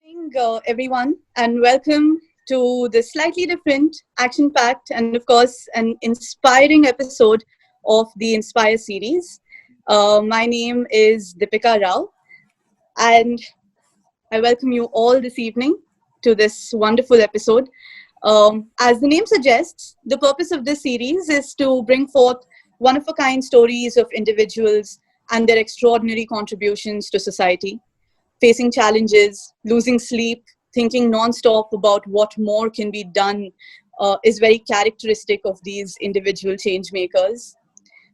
Evening, everyone, and welcome to this slightly different, action packed, and of course, an inspiring episode of the Inspire series. My name is Deepika Rao, and I welcome you all this evening to this wonderful episode. As the name suggests, the purpose of this series is to bring forth one of a kind stories of individuals and their extraordinary contributions to society, facing challenges, losing sleep, thinking non-stop about what more can be done is very characteristic of these individual change makers.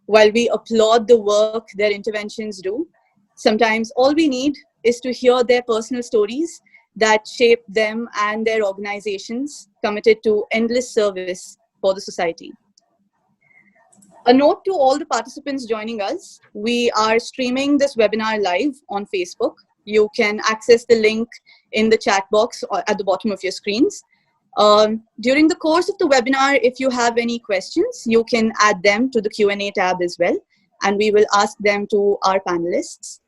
While we applaud the work their interventions do, sometimes all we need is to hear their personal stories that shape them and their organizations committed to endless service for the society. A note to all the participants joining us, we are streaming this webinar live on Facebook. You can access the link in the chat box or at the bottom of your screens. During the course of the webinar, if you have any questions, you can add them to the Q&A tab as well, and we will ask them to our panelists.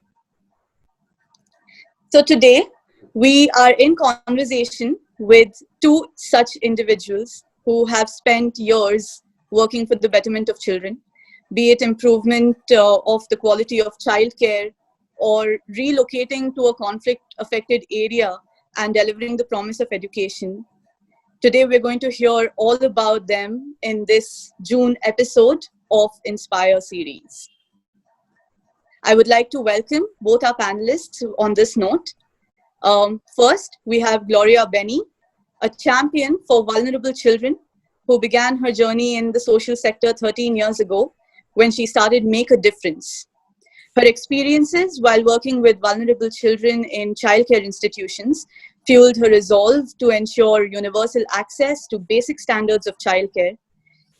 So today, we are in conversation with two such individuals who have spent years working for the betterment of children, be it improvement of the quality of childcare or relocating to a conflict-affected area and delivering the promise of education. Today, we're going to hear all about them in this June episode of Inspire series. I would like to welcome both our panelists on this note. First, we have Gloria Benny, a champion for vulnerable children who began her journey in the social sector 13 years ago when she started Make a Difference. Her experiences while working with vulnerable children in childcare institutions fueled her resolve to ensure universal access to basic standards of childcare,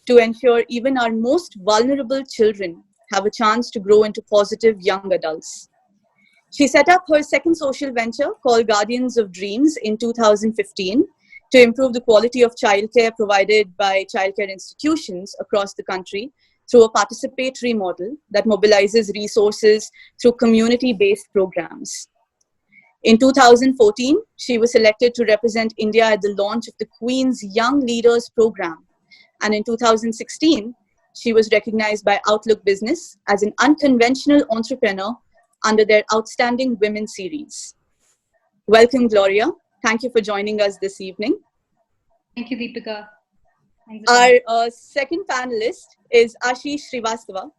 to ensure even our most vulnerable children have a chance to grow into positive young adults. She set up her second social venture called Guardians of Dreams in 2015 to improve the quality of childcare provided by childcare institutions across the country through a participatory model that mobilizes resources through community-based programs. In 2014, she was selected to represent India at the launch of the Queen's Young Leaders Program. And in 2016, she was recognized by Outlook Business as an unconventional entrepreneur under their Outstanding Women series. Welcome, Gloria. Thank you for joining us this evening. Thank you, Deepika. Our second panelist is Ashish Srivastava,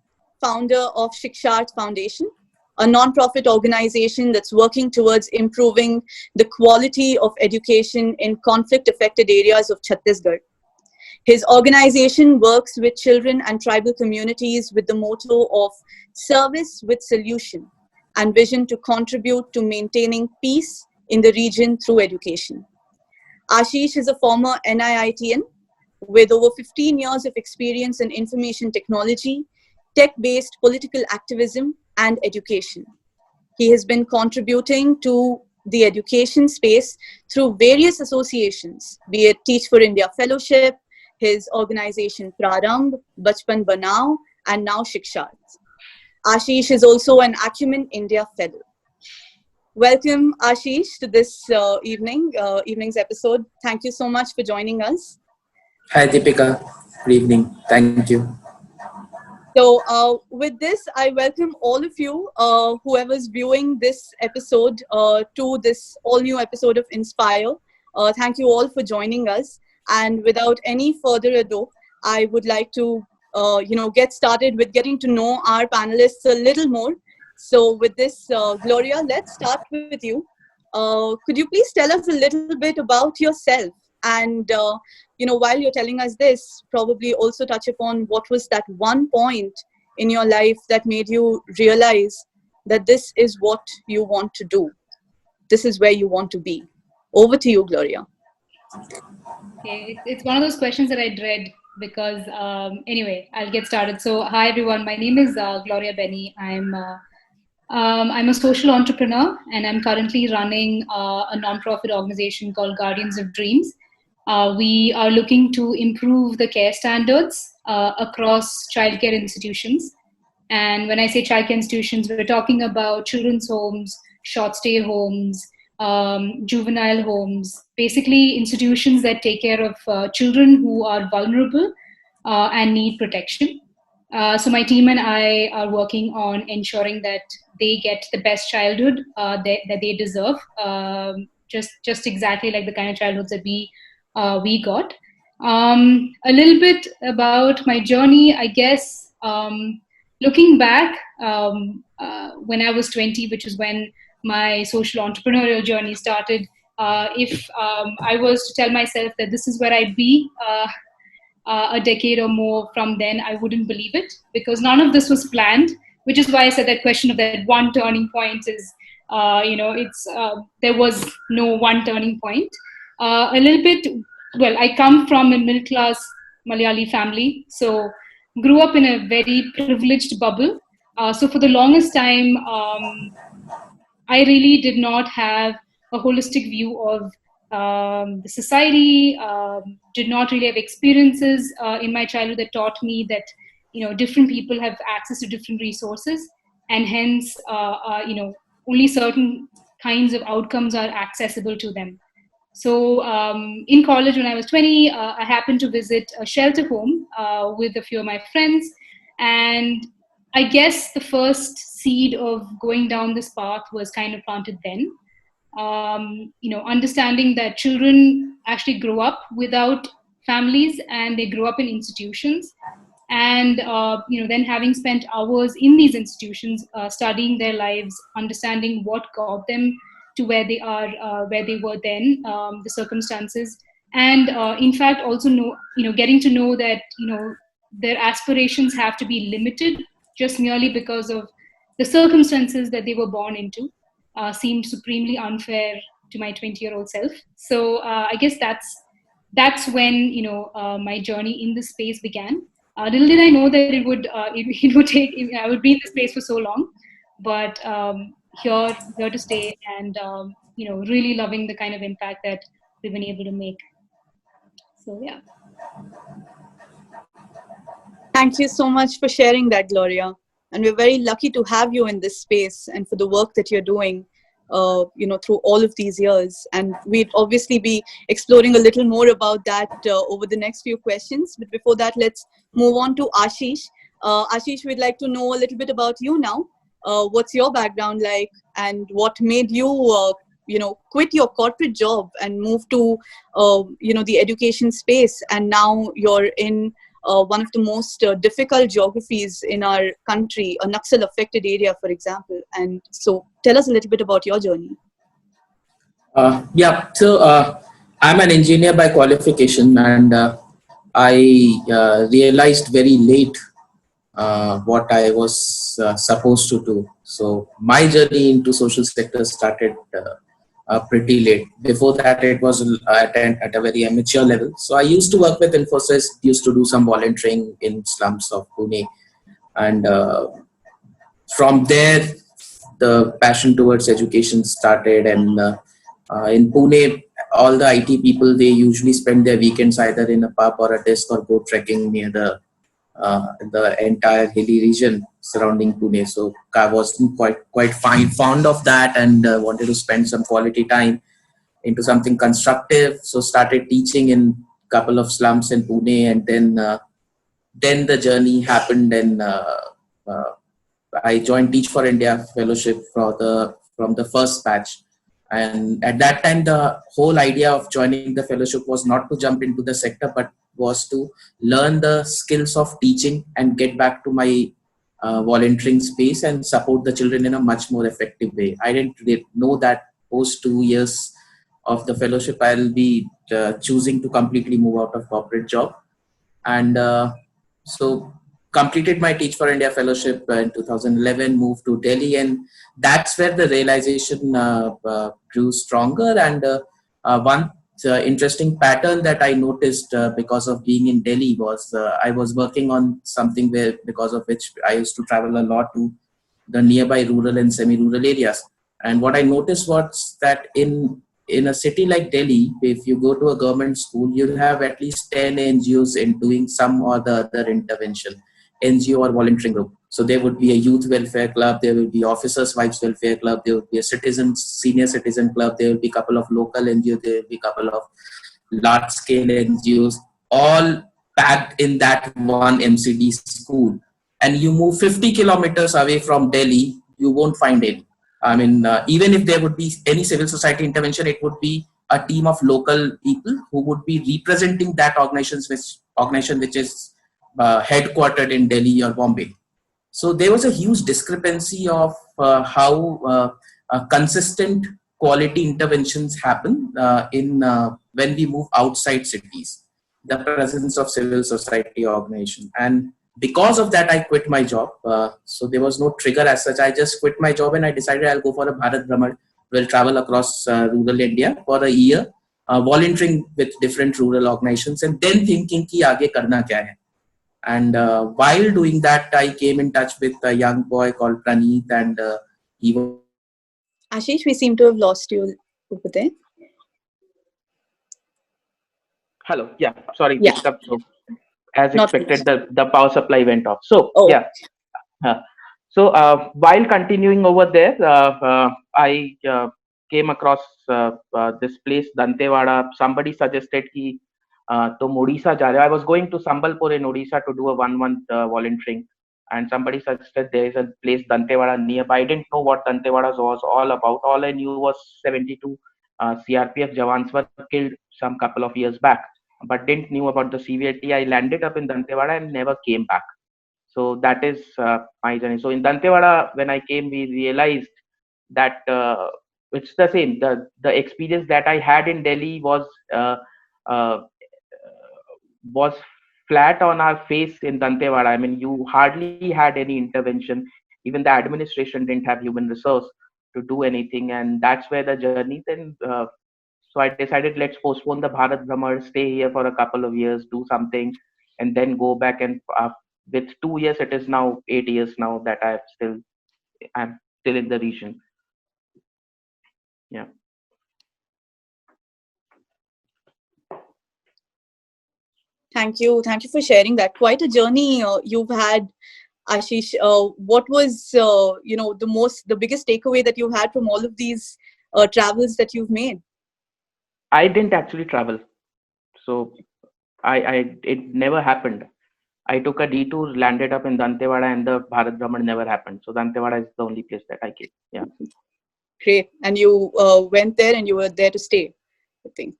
founder of Shikshart Foundation, a non-profit organization that's working towards improving the quality of education in conflict-affected areas of Chhattisgarh. His organization works with children and tribal communities with the motto of service with solution and vision to contribute to maintaining peace in the region through education. Ashish is a former NIITian with over 15 years of experience in information technology, tech-based political activism, and education. He has been contributing to the education space through various associations, be it Teach for India Fellowship, his organization Prarambh, Bachpan Banao, and now Shikshart. Ashish is also an Acumen India Fellow. Welcome, Ashish, to this evening's episode. Thank you so much for joining us. Hi, Deepika. Good evening. Thank you. So with this, I welcome all of you, whoever's viewing this episode, to this all-new episode of Inspire. Thank you all for joining us. And without any further ado, I would like to, get started with getting to know our panelists a little more. So with this, Gloria, let's start with you. Could you please tell us a little bit about yourself? And, while you're telling us this, probably also touch upon what was that one point in your life that made you realize that this is what you want to do. This is where you want to be. Over to you, Gloria. Okay, it's one of those questions that I dread because, anyway, I'll get started. So, hi everyone, my name is Gloria Benny. I'm a social entrepreneur and I'm currently running a non-profit organization called Guardians of Dreams. We are looking to improve the care standards across childcare institutions. And when I say childcare institutions, we're talking about children's homes, short stay homes, juvenile homes, basically institutions that take care of children who are vulnerable and need protection. So my team and I are working on ensuring that they get the best childhood that they deserve, just exactly like the kind of childhoods that we got. A little bit about my journey, I guess. Looking back, when I was 20, which is when my social entrepreneurial journey started, if I was to tell myself that this is where I'd be a decade or more from then, I wouldn't believe it, because none of this was planned, which is why I said that question of that one turning point is, there was no one turning point. A little bit, well, I come from a middle class Malayali family, so grew up in a very privileged bubble. So for the longest time, I really did not have a holistic view of the society. Did not really have experiences in my childhood that taught me that different people have access to different resources, and hence only certain kinds of outcomes are accessible to them. So in college, when I was 20, I happened to visit a shelter home with a few of my friends, and I guess the first seed of going down this path was kind of planted then. Understanding that children actually grow up without families and they grow up in institutions. And, then having spent hours in these institutions, studying their lives, understanding what got them to where they are, where they were then, the circumstances. And in fact, also getting to know that, their aspirations have to be limited just merely because of the circumstances that they were born into, seemed supremely unfair to my 20-year-old self. So I guess that's when my journey in this space began. Little did I know that it would take, I would be in this space for so long, but here to stay, and really loving the kind of impact that we've been able to make. So yeah. Thank you so much for sharing that, Gloria. And we're very lucky to have you in this space and for the work that you're doing, through all of these years. And we'd obviously be exploring a little more about that over the next few questions. But before that, let's move on to Ashish. Ashish, we'd like to know a little bit about you now. What's your background like, and what made you, quit your corporate job and move to, the education space, and now you're in one of the most difficult geographies in our country, a Naxal-affected area, for example. And so tell us a little bit about your journey. So I'm an engineer by qualification, and I realized very late what I was supposed to do. So my journey into social sector started pretty late. Before that, it was at a very amateur level. So I used to work with Infosys, used to do some volunteering in slums of Pune. And from there, the passion towards education started. And in Pune, all the IT people, they usually spend their weekends either in a pub or a desk or go trekking near the entire hilly region surrounding Pune. So I wasn't quite fond of that, and wanted to spend some quality time into something constructive. So started teaching in a couple of slums in Pune, and then the journey happened, and I joined Teach for India fellowship from the first batch. And at that time, the whole idea of joining the fellowship was not to jump into the sector, but was to learn the skills of teaching and get back to my volunteering space and support the children in a much more effective way. I didn't really know that post 2 years of the fellowship, I'll be choosing to completely move out of corporate job. And so completed my Teach for India fellowship in 2011, moved to Delhi, and that's where the realization grew stronger. And one interesting pattern that I noticed because of being in Delhi was I was working on something because of which I used to travel a lot to the nearby rural and semi-rural areas. And what I noticed was that in a city like Delhi, if you go to a government school, you'll have at least 10 NGOs in doing some or the other intervention, NGO or volunteering group. So there would be a youth welfare club, there will be officers' wives welfare club, there would be a senior citizen club, there will be a couple of local NGOs, there will be a couple of large scale NGOs, all packed in that one MCD school. And you move 50 kilometers away from Delhi, you won't find any. I mean, even if there would be any civil society intervention, it would be a team of local people who would be representing that organization which is headquartered in Delhi or Bombay. So there was a huge discrepancy of how consistent quality interventions happen in when we move outside cities, the presence of civil society organization. And because of that, I quit my job. So there was no trigger as such. I just quit my job and I decided I'll go for a Bharat Bhramar. We'll travel across rural India for a year, volunteering with different rural organizations, and then thinking ki aage karna kya hai. And while doing that, I came in touch with a young boy called Praneeth, and he was Ashish, we seem to have lost you over there. Hello. Yeah. Sorry. Yeah. So, as Not expected, finished. the power supply went off. So Oh. yeah. Uh, so while continuing over there, I came across this place, Dantewada. Somebody suggested कि तुम Odisha जा रहे हो. I was going to Sambalpur in Odisha to do a 1 month volunteering, and somebody suggested there is a place Dantewada nearby. I didn't know what Dantewada was all about. All I knew was 72 CRPF Jawans were killed some couple of years back, but didn't knew about the severity. I landed up in Dantewada and never came back. So that is my journey. So in Dantewada, when I came, we realized that it's the same. The experience that I had in Delhi uh, was flat on our face in Dantewada. I mean, you hardly had any intervention. Even the administration didn't have human resource to do anything, and that's where the journey then. So I decided let's postpone the Bharat Bhramar, stay here for a couple of years, do something, and then go back. And with 2 years, it is now 8 years now that I'm still in the region. Yeah. Thank you. Thank you for sharing that. Quite a journey you've had, Ashish. What was the biggest takeaway that you had from all of these travels that you've made? I didn't actually travel, so it never happened. I took a detour, landed up in Dantewada, and the Bharat Bhramar never happened. So Dantewada is the only place that I came. Yeah. Great. And you went there and you were there to stay, I think.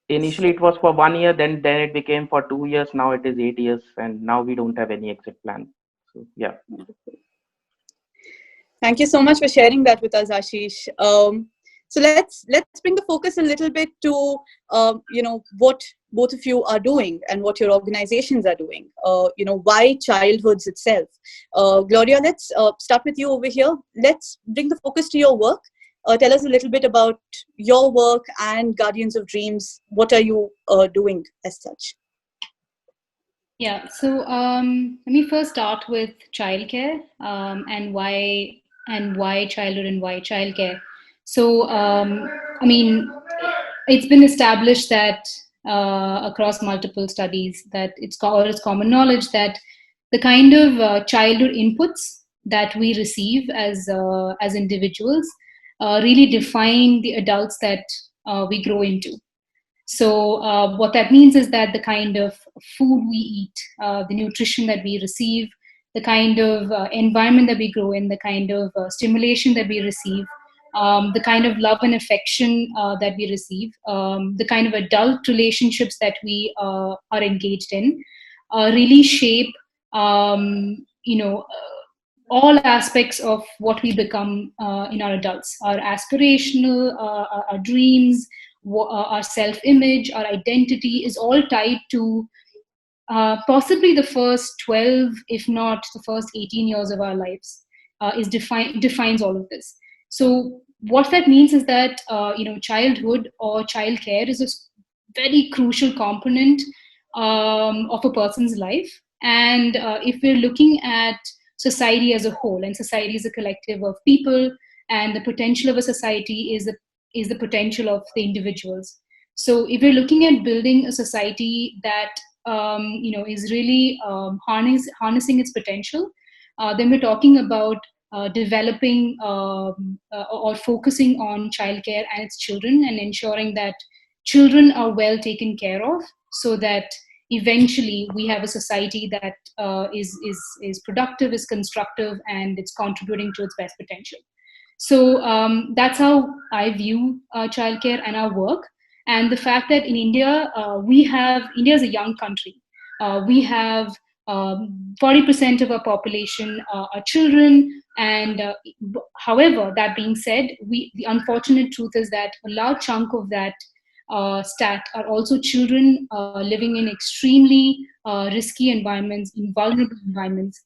Initially, it was for 1 year. Then it became for 2 years. Now it is 8 years, and now we don't have any exit plan. So yeah. Thank you so much for sharing that with us, Ashish. So let's bring the focus a little bit to what both of you are doing and what your organizations are doing. Why childhoods itself. Gloria, let's start with you over here. Let's bring the focus to your work. Tell us a little bit about your work and Guardians of Dreams. What are you doing as such? Yeah, so let me first start with childcare and why childhood and why childcare. So I mean, it's been established that across multiple studies that it's common knowledge that the kind of childhood inputs that we receive as individuals really define the adults that we grow into. So what that means is that the kind of food we eat, the nutrition that we receive, the kind of environment that we grow in, the kind of stimulation that we receive, the kind of love and affection that we receive, the kind of adult relationships that we are engaged in, really shape, all aspects of what we become in our adults, our aspirational, our dreams, our self-image, our identity is all tied to possibly the first 12, if not the first 18 years of our lives, defines all of this. So what that means is that childhood or childcare is a very crucial component of a person's life. And if we're looking at society as a whole, and society is a collective of people, and the potential of a society is the potential of the individuals. So if we're looking at building a society that is really harnessing its potential, then we're talking about developing or focusing on childcare and its children, and ensuring that children are well taken care of, so that eventually we have a society that is productive, is constructive, and it's contributing to its best potential. So that's how I view childcare and our work. And the fact that in India, India is a young country. We have 40% of our population are children. And however, that being said, the unfortunate truth is that a large chunk of that stat are also children living in extremely risky environments, in vulnerable environments.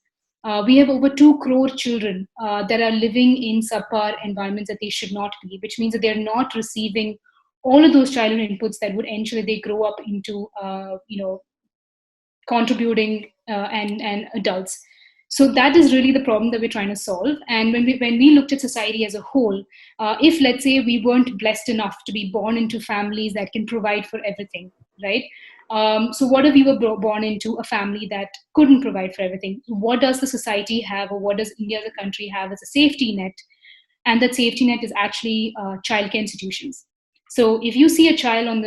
We have over 2 crore children that are living in subpar environments that they should not be, which means that they're not receiving all of those childhood inputs that would ensure that they grow up into, contributing and adults. So that is really the problem that we're trying to solve. And when we looked at society as a whole, if let's say we weren't blessed enough to be born into families that can provide for everything, right? So what if we were born into a family that couldn't provide for everything? What does the society have, or what does India as a country have as a safety net? And that safety net is actually childcare institutions. So if you see a child on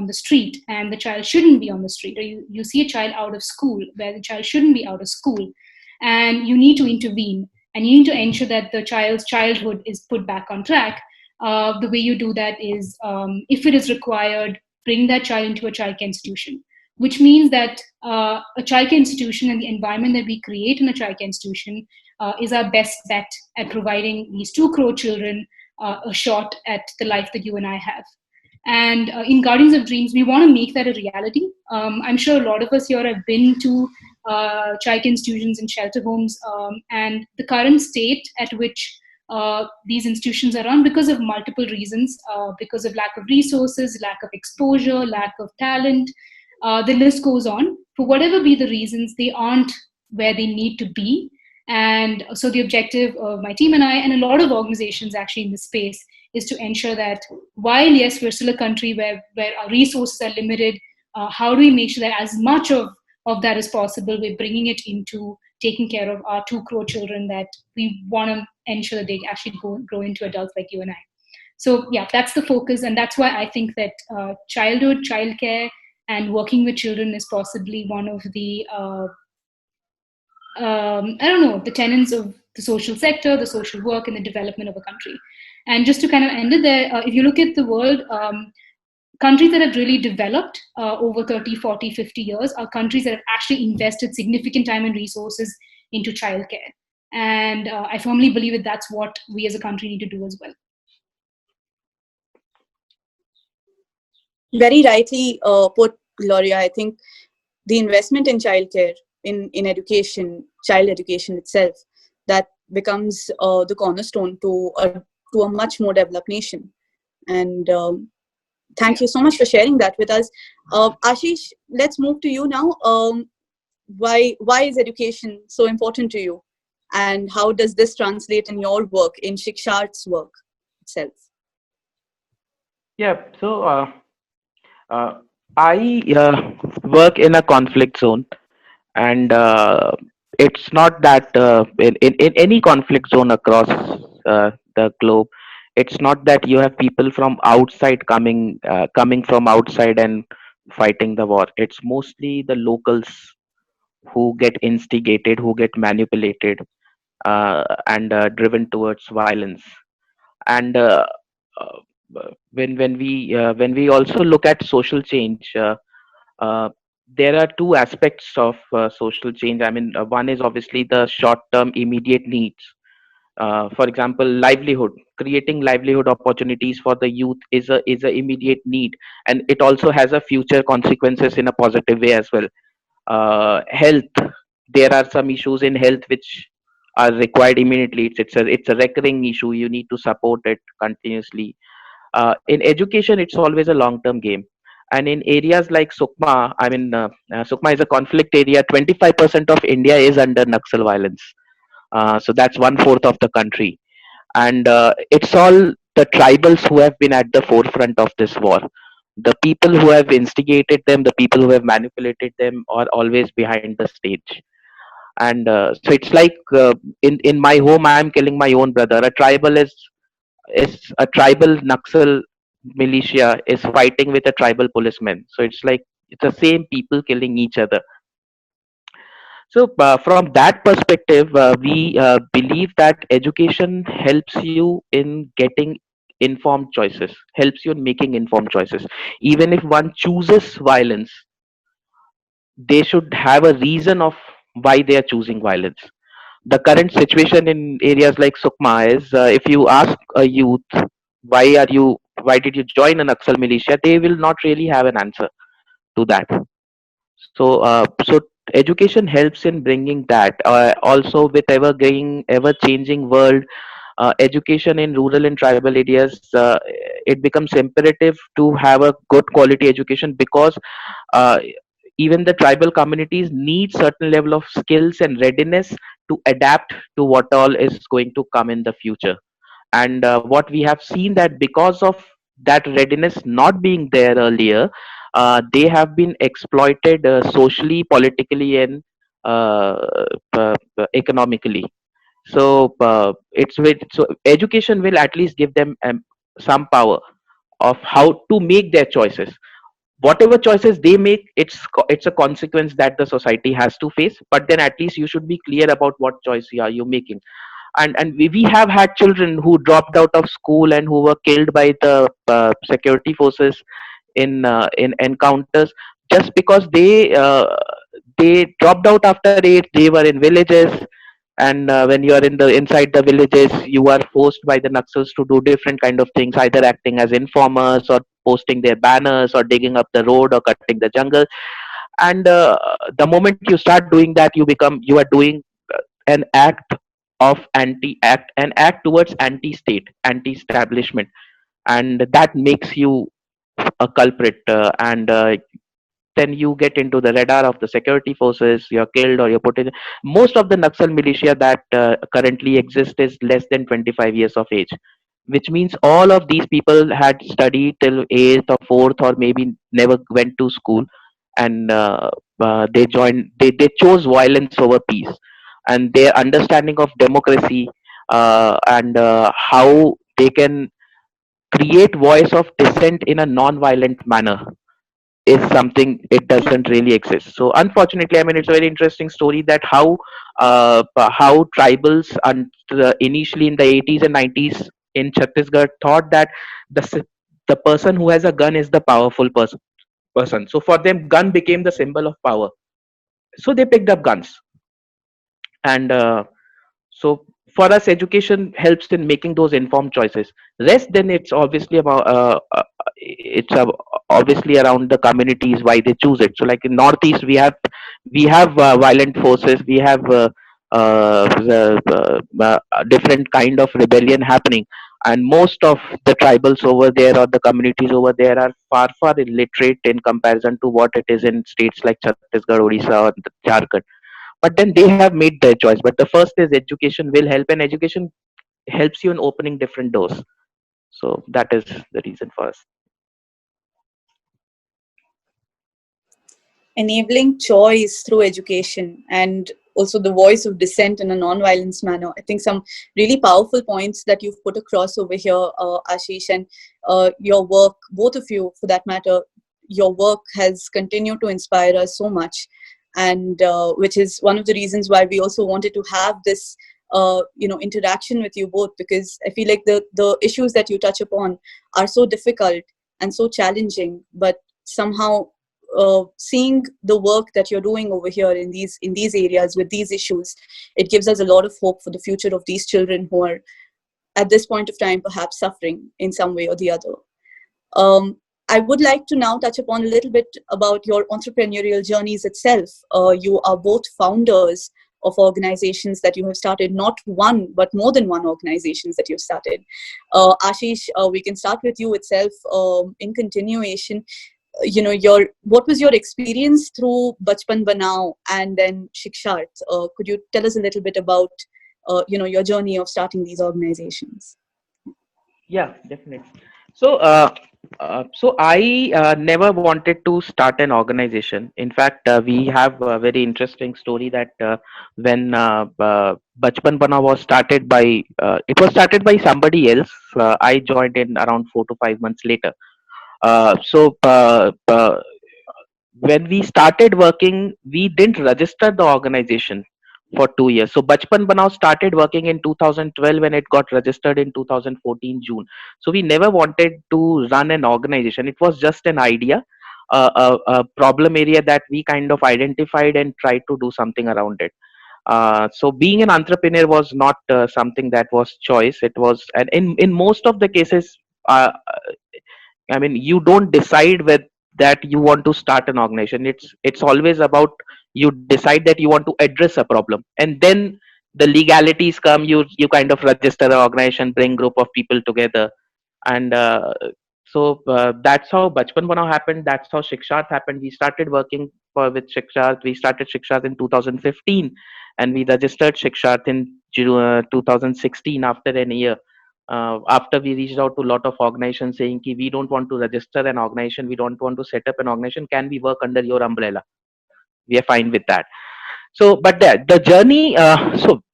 the street, and the child shouldn't be on the street, or you see a child out of school where the child shouldn't be out of school, and you need to intervene, and you need to ensure that the child's childhood is put back on track, the way you do that is, if it is required, bring that child into a childcare institution, which means that a childcare institution and the environment that we create in a childcare institution is our best bet at providing these 2 crore children a shot at the life that you and I have. And in Guardians of Dreams, we want to make that a reality. I'm sure a lot of us here have been to childcare institutions and shelter homes, and the current state at which these institutions are run, because of multiple reasons, because of lack of resources, lack of exposure, lack of talent, the list goes on. For whatever be the reasons, they aren't where they need to be. And so the objective of my team and I, and a lot of organizations actually in this space, is to ensure that while, yes, we're still a country where our resources are limited, how do we make sure that as much of that as possible, we're bringing it into taking care of our 2 crore children that we want to ensure that they actually grow into adults like you and I. So yeah, that's the focus. And that's why I think that childcare, and working with children is possibly one of the I don't know, the tenets of the social sector, the social work, and the development of a country. And just to kind of end it there, if you look at the world, countries that have really developed over 30, 40, 50 years are countries that have actually invested significant time and resources into childcare. And I firmly believe that that's what we as a country need to do as well. Very rightly put, Gloria. I think the investment in childcare, in education, child education itself, that becomes the cornerstone to a much more developed nation. And thank you so much for sharing that with us. Ashish, let's move to you now. Why is education so important to you? And how does this translate in your work, in Shikshar's work itself? Yeah, so I work in a conflict zone, and it's not that in any conflict zone across the globe, it's not that you have people from outside coming from outside and fighting the war. It's mostly the locals who get instigated, who get manipulated, and driven towards violence. And when we also look at social change, uh, there are two aspects of social change. I mean, one is obviously the short term immediate needs. For example, livelihood, creating livelihood opportunities for the youth is a immediate need, and it also has a future consequences in a positive way as well. Health, there are some issues in health which are required immediately. It's a recurring issue. You need to support it continuously. In education, it's always a long term game. And in areas like Sukma, Sukma is a conflict area. 25% of India is under Naxal violence. So that's one fourth of the country. And it's all the tribals who have been at the forefront of this war. The people who have instigated them, the people who have manipulated them, are always behind the stage. And so it's like, in my home I am killing my own brother. A tribal is a tribal Naxal militia is fighting with a tribal policeman. So it's like it's the same people killing each other. So from that perspective, we believe that education helps you in getting informed choices, helps you in making informed choices. Even if one chooses violence, they should have a reason of why they are choosing violence. The current situation in areas like Sukma is, if you ask a youth, why did you join an Naxal militia, they will not really have an answer to that. So education helps in bringing that. Also, with ever changing world, education in rural and tribal areas, it becomes imperative to have a good quality education, because uh, even the tribal communities need certain level of skills and readiness to adapt to what all is going to come in the future. And what we have seen, that because of that readiness not being there earlier, they have been exploited socially, politically, and economically. So education will at least give them some power of how to make their choices. Whatever choices they make, it's a consequence that the society has to face, but then at least you should be clear about what choice you're making. And we have had children who dropped out of school and who were killed by the security forces in encounters, just because they dropped out after it. They were in villages, and when you are in the inside the villages, you are forced by the Naxals to do different kind of things, either acting as informers or posting their banners or digging up the road or cutting the jungle. And the moment you start doing that, you are doing an act of an act towards anti-state, anti-establishment, and that makes you a culprit. And Then you get into the radar of the security forces, you're killed or you're put in. Most of the Naxal militia that currently exist is less than 25 years of age, which means all of these people had studied till 8th or 4th, or maybe never went to school. And they chose violence over peace. And their understanding of democracy, and how they can create voice of dissent in a non-violent manner, is something it doesn't really exist. So unfortunately, I mean, it's a very interesting story that how tribals initially in the 80s and 90s in Chhattisgarh thought that the person who has a gun is the powerful person. So for them, gun became the symbol of power. So they picked up guns. And so for us, education helps in making those informed choices. Rest, then it's obviously about obviously around the communities why they choose it. So like in Northeast, we have violent forces. We have different kind of rebellion happening, and most of the tribals over there or the communities over there are far illiterate in comparison to what it is in states like Chhattisgarh, Odisha, or Jharkhand. But then they have made their choice. But the first is education will help, and education helps you in opening different doors. So that is the reason for us. Enabling choice through education and also the voice of dissent in a non-violence manner. I think some really powerful points that you've put across over here, Ashish, and your work, both of you for that matter, your work has continued to inspire us so much, and which is one of the reasons why we also wanted to have this interaction with you both, because I feel like the issues that you touch upon are so difficult and so challenging, but somehow seeing the work that you're doing over here in these areas with these issues, it gives us a lot of hope for the future of these children who are at this point of time perhaps suffering in some way or the other. um, I would like to now touch upon a little bit about your entrepreneurial journeys itself. You are both founders of organizations that you have started, not one but more than one organizations that you've started. Ashish, we can start with you itself. In continuation, your what was your experience through Bachpan Banao and then Shikshart? Could you tell us a little bit about your journey of starting these organizations? Yeah, definitely. So So I never wanted to start an organization. In fact, we have a very interesting story that when Bachpan Bana was started by, it was started by somebody else. I joined in around 4 to 5 months later. So when we started working, we didn't register the organization for 2 years. So Bachpan Banao started working in 2012 when it got registered in 2014 June. So we never wanted to run an organization. It was just an idea, a problem area that we kind of identified and tried to do something around it. So being an entrepreneur was not something that was choice. It was, and in most of the cases, I mean, you don't decide with that you want to start an organization. It's always about you decide that you want to address a problem, and then the legalities come. You kind of register an organization, bring group of people together, and that's how Bachpan Banao happened. That's how Shikshat happened. We started working with Shikshat. We started Shikshat in 2015, and we registered Shikshat in 2016 after an year. After we reached out to a lot of organizations saying ki we don't want to register an organization, we don't want to set up an organization, can we work under your umbrella? We are fine with that. So but the journey,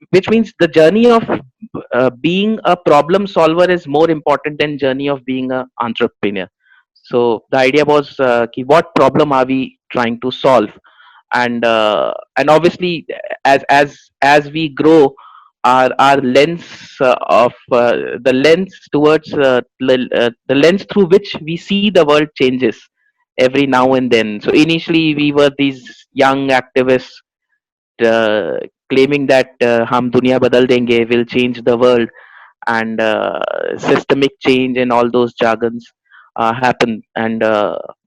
which means the journey of being a problem solver is more important than journey of being an entrepreneur. So the idea was ki what problem are we trying to solve, and obviously as we grow, our lens of the lens towards the lens through which we see the world changes every now and then. So initially we were these young activists uh, claiming that hum duniya badal denge, will change the world, and systemic change and all those jargons happen, and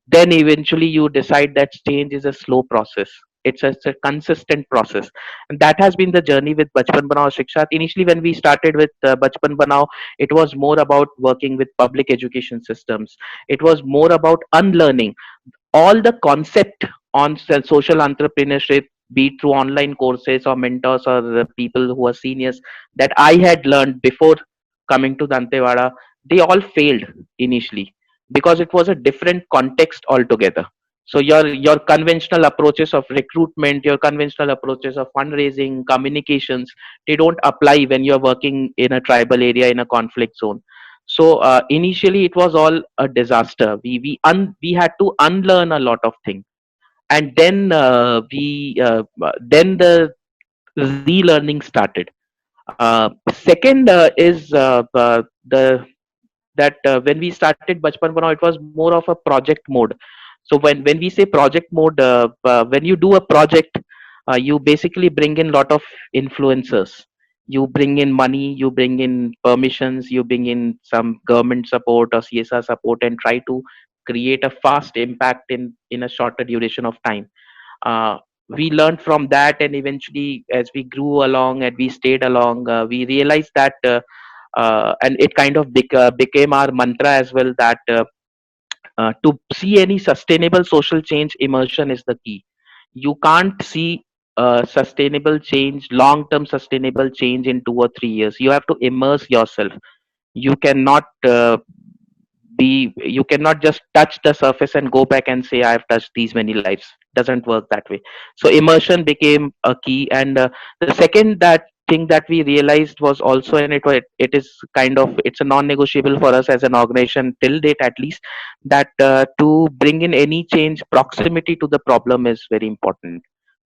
then eventually you decide that change is a slow process. It's a consistent process, and that has been the journey with Bachpan Banao Shikshat. Initially when we started with Bachpan Banao, it was more about working with public education systems. It was more about unlearning all the concept on social entrepreneurship, be it through online courses or mentors or the people who are seniors that I had learned before coming to Dantewada. They all failed initially because it was a different context altogether. So your conventional approaches of recruitment, your conventional approaches of fundraising, communications, they don't apply when you're working in a tribal area in a conflict zone. So initially it was all a disaster. We had to unlearn a lot of things, and then then the relearning started. Second is the that when we started Bachpan Banao, it was more of a project mode. So when we say project mode, when you do a project, you basically bring in lot of influencers. You bring in money, you bring in permissions, you bring in some government support or CSR support, and try to create a fast impact in a shorter duration of time. uh, we learned from that, and eventually as we grew along and we stayed along, we realized that and it kind of became our mantra as well, that to see any sustainable social change, immersion is the key. You can't see sustainable change, long term sustainable change in 2 or 3 years. You have to immerse yourself. You cannot you cannot just touch the surface and go back and say I have touched these many lives. Doesn't work that way. So immersion became a key, and the second that thing that we realized was also, and it is kind of, it's a non-negotiable for us as an organization till date at least, that to bring in any change, proximity to the problem is very important.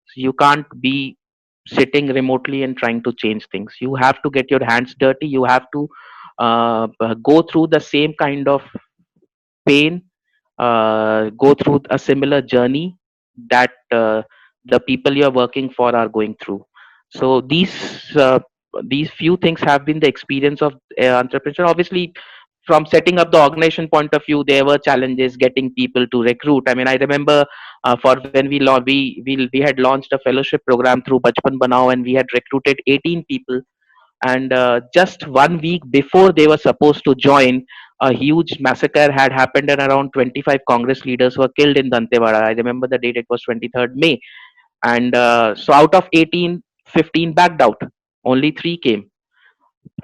So you can't be sitting remotely and trying to change things. You have to get your hands dirty. You have to go through the same kind of pain, go through a similar journey that the people you're working for are going through. So these few things have been the experience of entrepreneurship. Obviously, from setting up the organization point of view, there were challenges getting people to recruit. I mean, I remember for when we had launched a fellowship program through Bachpan Banao, and we had recruited 18 people, and just 1 week before they were supposed to join, a huge massacre had happened, and around 25 Congress leaders were killed in Dantewada. I remember the date; it was 23rd May, and so out of 18, 15 backed out. Only three came.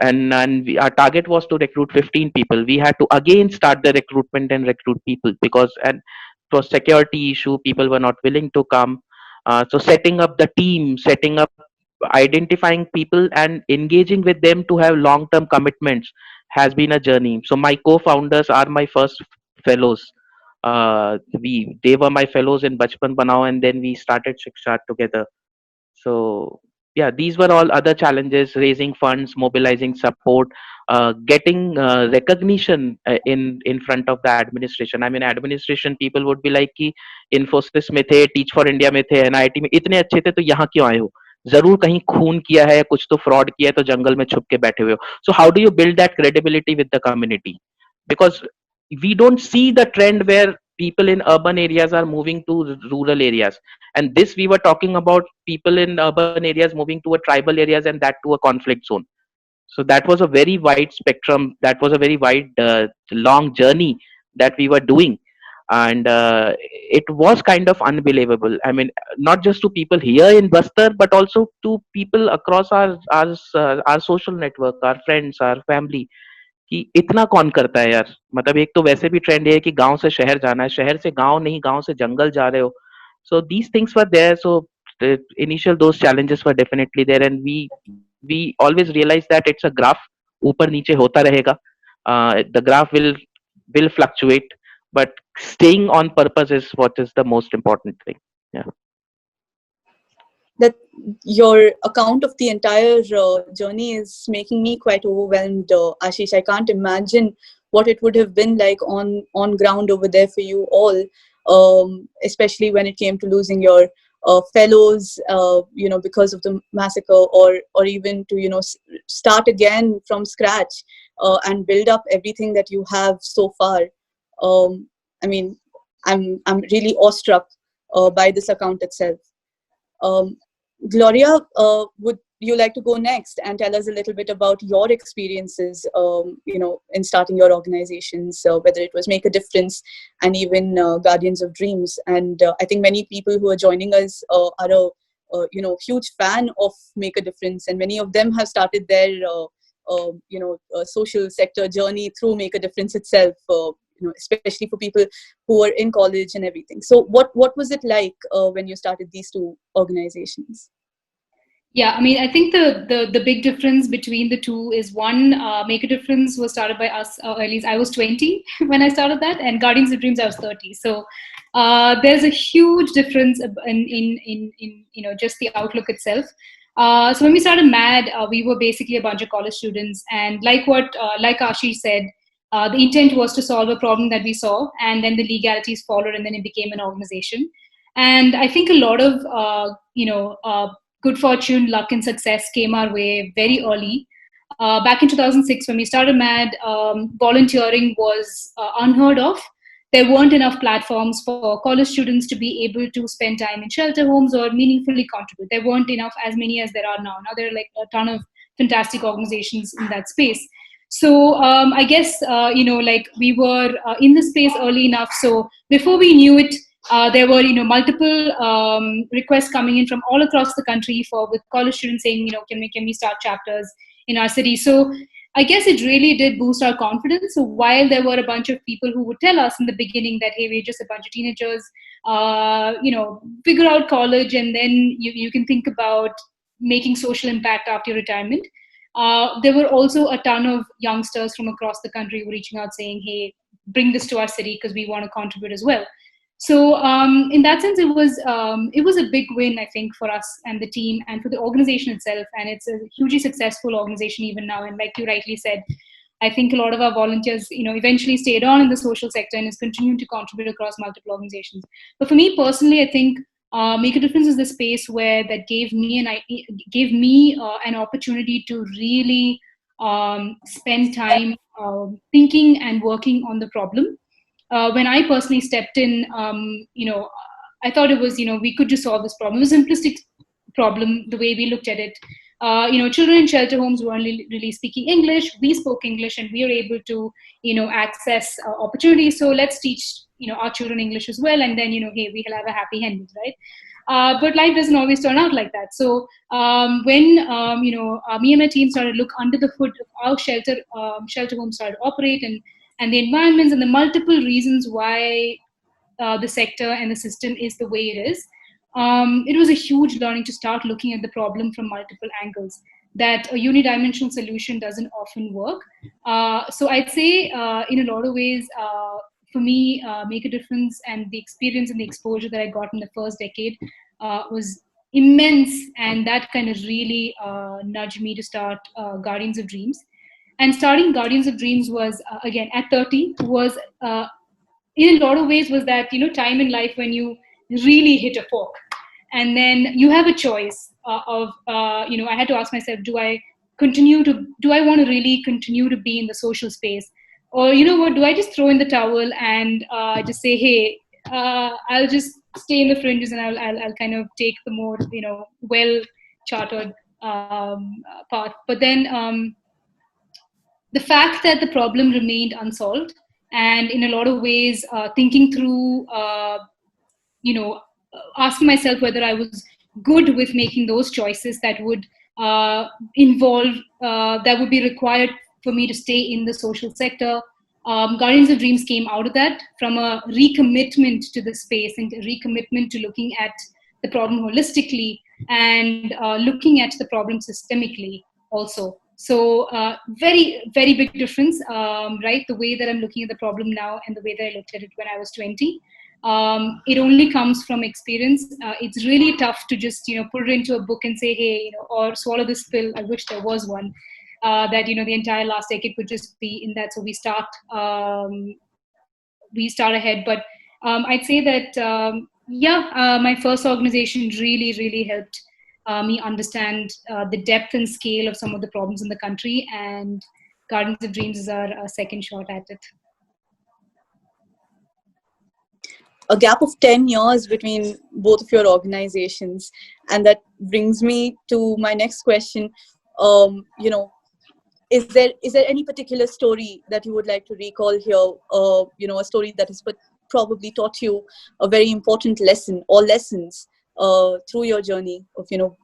Our target was to recruit 15 people. We had to again start the recruitment and recruit people, because and it was security issue, people were not willing to come. So setting up the team, setting up, identifying people and engaging with them to have long term commitments has been a journey. So my co-founders are my first fellows. We They were my fellows in Bachpan Banao, and then we started Shiksha together. So yeah, these were all other challenges: raising funds, mobilizing support, getting recognition in front of the administration. I mean, administration people would be like कि Infosys में थे, Teach for India में थे, NIT में इतने अच्छे थे, तो यहाँ क्यों आए हो? जरूर कहीं खून किया है, कुछ तो फ्रॉड किया है, तो जंगल में छुप के बैठे हुए हो. So how do you build that credibility with the community? Because we don't see the trend where people in urban areas are moving to rural areas, and this we were talking about people in urban areas moving to a tribal areas, and that to a conflict zone. So that was a very wide spectrum, that was a very wide long journey that we were doing. And it was kind of unbelievable. I mean, not just to people here in Bastar, but also to people across our social network, our friends, our family, कि इतना कौन करता है यार. मतलब एक तो वैसे भी ट्रेंड है कि गांव से शहर जाना है, शहर से गांव नहीं, गांव से जंगल जा रहे हो. So these things were there. So the initial those challenges were definitely there, and we always realize that it's a graph. ऊपर नीचे होता रहेगा. The graph will fluctuate, but staying on purpose is what is the most important thing. Yeah. That your account of the entire journey is making me quite overwhelmed, Ashish. I can't imagine what it would have been like on ground over there for you all, especially when it came to losing your fellows, because of the massacre, or even to start again from scratch and build up everything that you have so far. I mean, I'm really awestruck by this account itself. Gloria, would you like to go next and tell us a little bit about your experiences, in starting your organizations, whether it was Make a Difference and even Guardians of Dreams? And I think many people who are joining us are a huge fan of Make a Difference, and many of them have started their social sector journey through Make a Difference itself. Especially for people who are in college and everything. So what was it like when you started these two organizations? Yeah, I mean, I think the big difference between the two is one, Make a Difference was started by us, or at least I was 20 when I started that, and Guardians of Dreams I was 30. So there's a huge difference in just the outlook itself. So when we started MAD, we were basically a bunch of college students, and like Ashish said, the intent was to solve a problem that we saw, and then the legalities followed, and then it became an organization. And I think a lot of good fortune, luck, and success came our way very early. Back in 2006, when we started MAD, volunteering was unheard of. There weren't enough platforms for college students to be able to spend time in shelter homes or meaningfully contribute. There weren't enough, as many as there are now. Now there are like a ton of fantastic organizations in that space. So I guess, we were in the space early enough. So before we knew it, there were, multiple requests coming in from all across the country with college students saying, can we start chapters in our city? So I guess it really did boost our confidence. So while there were a bunch of people who would tell us in the beginning that, hey, we're just a bunch of teenagers, figure out college and then you can think about making social impact after your retirement. There were also a ton of youngsters from across the country who were reaching out saying, hey, bring this to our city because we want to contribute as well. So in that sense, it was a big win, I think, for us and the team and for the organization itself. And it's a hugely successful organization even now. And like you rightly said, I think a lot of our volunteers, eventually stayed on in the social sector and is continuing to contribute across multiple organizations. But for me personally, I think Make a Difference is the space where that gave me an opportunity to really spend time thinking and working on the problem. When I personally stepped in, I thought it was, we could just solve this problem. It was a simplistic problem, the way we looked at it. Children in shelter homes weren't really speaking English. We spoke English and we were able to, access opportunities. So let's teach, our children English as well. And then, hey, we'll have a happy ending, right? But life doesn't always turn out like that. So when me and my team started to look under the hood of how shelter homes started to operate, and the environments and the multiple reasons why the sector and the system is the way it is. It was a huge learning to start looking at the problem from multiple angles. That a unidimensional solution doesn't often work. So I'd say, in a lot of ways, for me, make a difference, and the experience and the exposure that I got in the first decade was immense, and that kind of really nudged me to start Guardians of Dreams. And starting Guardians of Dreams was again at 30 was in a lot of ways was that time in life when you really hit a fork, and then you have a choice of I had to ask myself, do I want to really continue to be in the social space, or what, do I just throw in the towel and just say, hey, I'll just stay in the fringes, and I'll kind of take the more well chartered path. But then the fact that the problem remained unsolved, and in a lot of ways thinking through asking myself whether I was good with making those choices that would involve that would be required for me to stay in the social sector. Guardians of Dreams came out of that, from a recommitment to the space and a recommitment to looking at the problem holistically, and looking at the problem systemically also. So very, very big difference, right? The way that I'm looking at the problem now and the way that I looked at it when I was 20. It only comes from experience. It's really tough to just put it into a book and say, hey, or swallow this pill. I wish there was one. That the entire last decade could just be in that. So we start ahead. But I'd say that my first organization really helped me understand the depth and scale of some of the problems in the country, and Gardens of Dreams is our second shot at it. A gap of 10 years between both of your organizations, and that brings me to my next question. Is there any particular story that you would like to recall here? A story that has probably taught you a very important lesson or lessons through your journey of your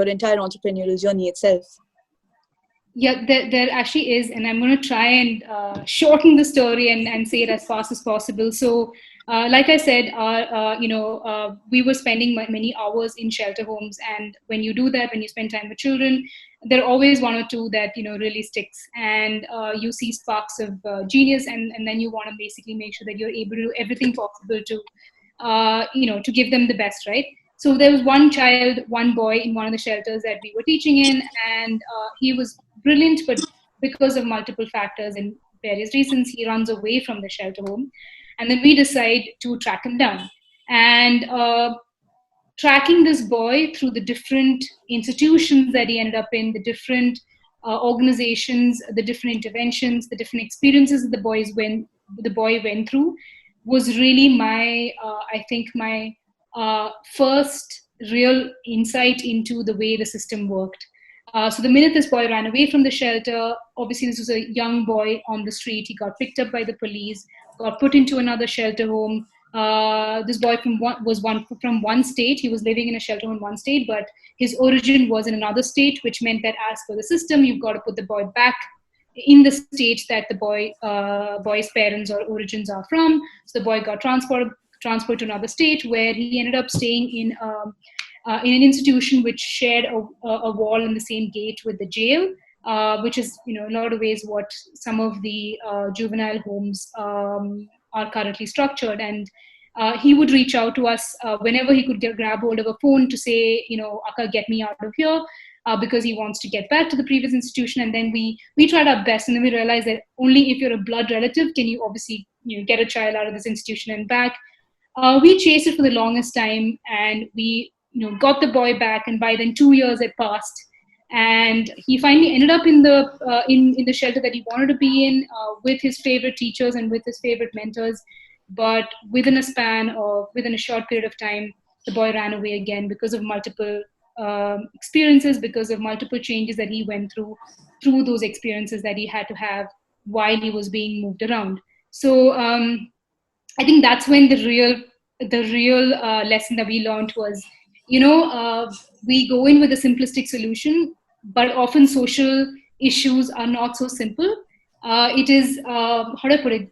entire entrepreneurial journey itself. Yeah, there actually is, and I'm going to try and shorten the story and say it as fast as possible. So, like I said, we were spending many hours in shelter homes, and when you do that, when you spend time with children, there are always one or two that really sticks, and you see sparks of genius, and then you want to basically make sure that you're able to do everything possible to to give them the best, right? So there was one boy in one of the shelters that we were teaching in, and he was brilliant, but because of multiple factors and various reasons, he runs away from the shelter home. And then we decide to track him down. And tracking this boy through the different institutions that he ended up in, the different organizations, the different interventions, the different experiences that the boy went through, was really my first real insight into the way the system worked. So the minute this boy ran away from the shelter, obviously this was a young boy on the street. He got picked up by the police, got put into another shelter home. This boy was from one state. He was living in a shelter in one state, but his origin was in another state, which meant that as per the system, you've got to put the boy back in the state that the boy's parents or origins are from. So the boy got transferred to another state, where he ended up staying in an institution which shared a wall and the same gate with the jail, which is, in a lot of ways, what some of the juvenile homes are currently structured. And he would reach out to us whenever he could grab hold of a phone to say, Akka, get me out of here, because he wants to get back to the previous institution. And then we tried our best, and then we realized that only if you're a blood relative can you obviously get a child out of this institution and back. We chased it for the longest time, and we got the boy back, and by then 2 years had passed, and he finally ended up in the shelter that he wanted to be in, with his favorite teachers and with his favorite mentors. But within a short period of time, the boy ran away again because of multiple experiences, because of multiple changes that he went through those experiences that he had to have while he was being moved around. So I think that's when the real the real lesson that we learned was, we go in with a simplistic solution, but often social issues are not so simple. It is, how do I put it?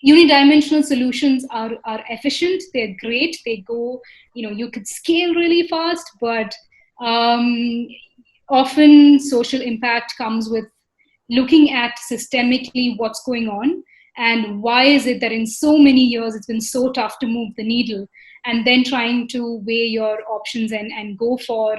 Unidimensional solutions are efficient, they're great, they go, you could scale really fast, but often social impact comes with looking at systemically what's going on, and why is it that in so many years it's been so tough to move the needle, and then trying to weigh your options and go for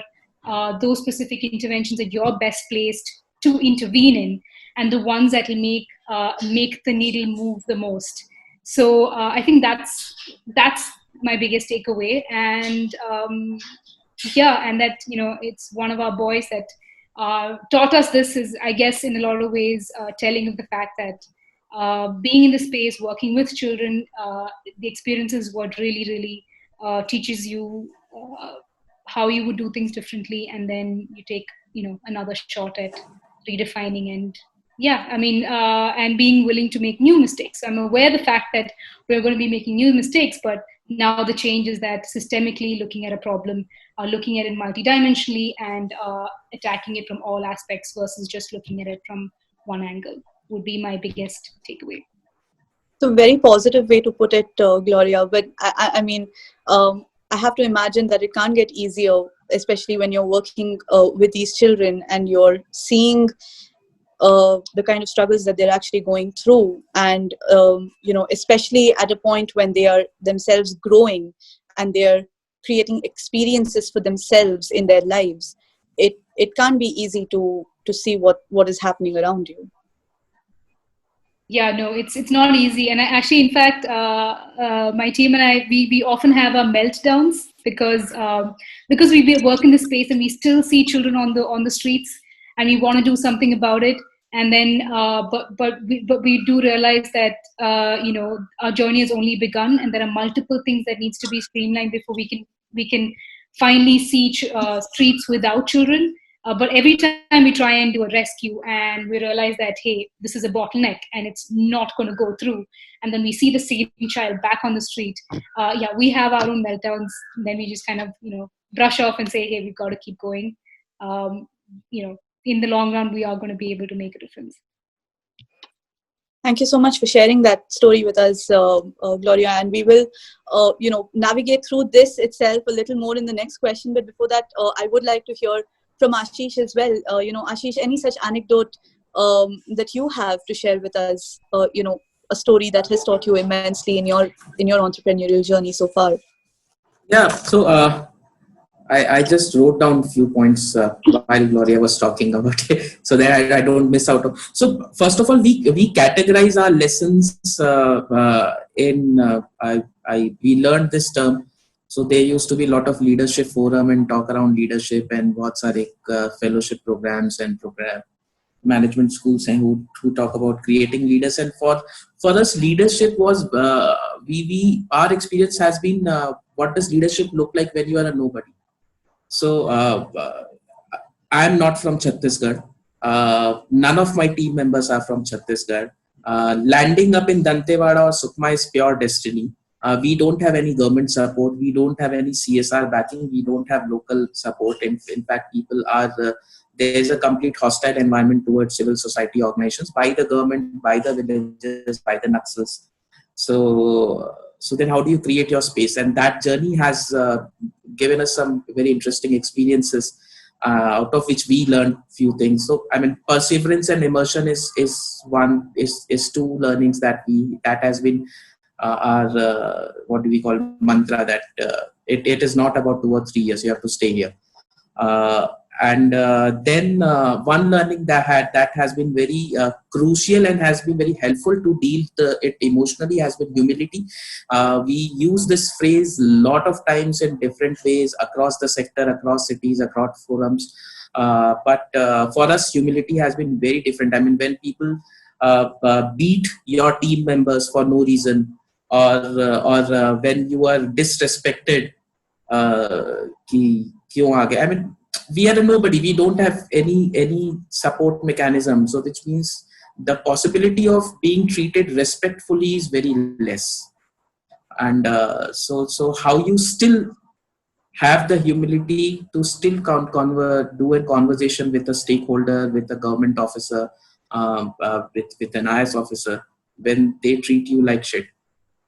those specific interventions that you're best placed to intervene in, and the ones that will make the needle move the most. So I think that's my biggest takeaway. And yeah, and that, it's one of our boys that taught us this, is, I guess, in a lot of ways telling of the fact that being in the space, working with children, the experience is what really, really teaches you how you would do things differently, and then you take, another shot at redefining. And yeah, I mean, and being willing to make new mistakes. I'm aware of the fact that we're going to be making new mistakes, but now the change is that systemically looking at a problem, looking at it multidimensionally, and attacking it from all aspects versus just looking at it from one angle would be my biggest takeaway. It's a very positive way to put it, Gloria. But I mean, I have to imagine that it can't get easier, especially when you're working with these children and you're seeing the kind of struggles that they're actually going through, and especially at a point when they are themselves growing and they're creating experiences for themselves in their lives. It can't be easy to see what is happening around you. Yeah, no, it's not easy. And I actually, in fact, my team and I, we often have our meltdowns because we work in this space and we still see children on the streets, and we want to do something about it. And then, but we do realize that our journey has only begun, and there are multiple things that needs to be streamlined before we can finally see streets without children. But every time we try and do a rescue and we realize that, hey, this is a bottleneck and it's not going to go through, and then we see the same child back on the street, yeah, we have our own meltdowns. And then we just kind of brush off and say, hey, we've got to keep going. In the long run, we are going to be able to make a difference. Thank you so much for sharing that story with us, Gloria. And we will, navigate through this itself a little more in the next question. But before that, I would like to hear from Ashish as well. Ashish, any such anecdote that you have to share with us? A story that has taught you immensely in your entrepreneurial journey so far. Yeah. So I just wrote down a few points while Gloria was talking about it, so that I don't miss out. So first of all, we categorize our lessons we learned this term. So there used to be a lot of leadership forum and talk around leadership and what's our fellowship programs and program management schools, and who talk about creating leaders. And for us, leadership was our experience has been what does leadership look like when you are a nobody. So I am not from Chhattisgarh. None of my team members are from Chhattisgarh. Landing up in Dantewada or Sukma is pure destiny. We don't have any government support. We don't have any CSR backing. We don't have local support. In fact, people are there is a complete hostile environment towards civil society organizations by the government, by the villagers, by the Naxals. So then how do you create your space? And that journey has given us some very interesting experiences, out of which we learned few things. So I mean, perseverance and immersion is two learnings that has been our what do we call mantra, that it is not about 2 or 3 years, you have to stay here. And then one learning that has been very crucial and has been very helpful to deal it emotionally has been humility. We use this phrase a lot of times in different ways across the sector, across cities, across forums. But for us, humility has been very different. I mean, when people beat your team members for no reason, or when you are disrespected, I mean, we are a nobody. We don't have any support mechanism. So which means the possibility of being treated respectfully is very less. And so how you still have the humility to still do a conversation with a stakeholder, with a government officer, with an IS officer, when they treat you like shit.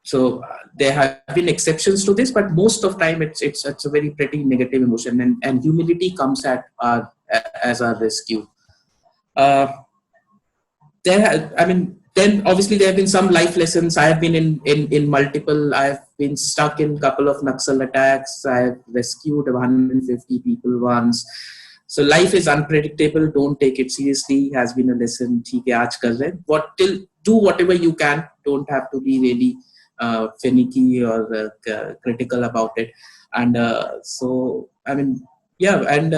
So there have been exceptions to this, but most of time it's a very pretty negative emotion, and humility comes as our rescue. Uh, then obviously there have been some life lessons. I have been in multiple. I've been stuck in a couple of Naxal attacks. I've rescued 150 people once. So life is unpredictable. Don't take it seriously. Has been a lesson. ठीक है, आज कर रहे हैं. Do whatever you can. Don't have to be really finicky or critical about it. And so I mean, yeah, and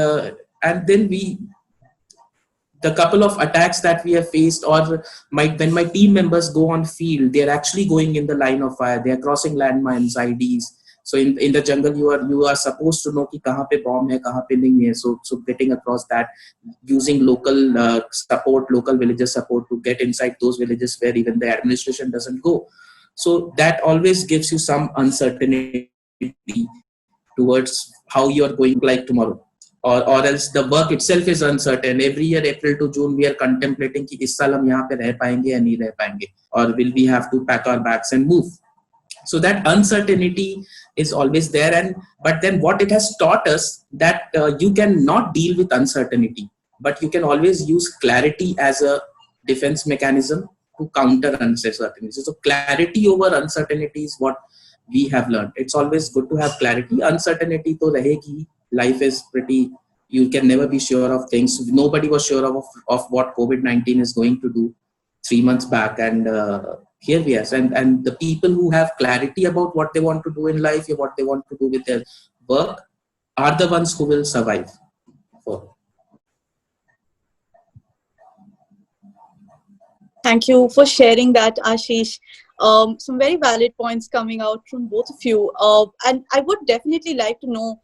then the couple of attacks that we have faced, or when my team members go on field, they're actually going in the line of fire. They're crossing landmines, IDs. So in the jungle, you are supposed to know कि कहाँ पे bomb है, कहाँ पे नहीं है. So getting across that, using local support, local villager support to get inside those villages where even the administration doesn't go. So that always gives you some uncertainty towards how you are going like tomorrow. Or else the work itself is uncertain. Every year, April to June, we are contemplating कि इस साल हम यहाँ पे रह पाएंगे या नहीं रह पाएंगे, or will we have to pack our bags and move. So that uncertainty is always there, but then what it has taught us that you can not deal with uncertainty, but you can always use clarity as a defense mechanism to counter uncertainty. So clarity over uncertainty is what we have learned. It's always good to have clarity. Uncertainty to rahegi. Life is pretty, you can never be sure of things. Nobody was sure of what COVID-19 is going to do 3 months back. And here we are. And the people who have clarity about what they want to do in life, or what they want to do with their work, are the ones who will survive. Thank you for sharing that, Ashish. Some very valid points coming out from both of you. And I would definitely like to know,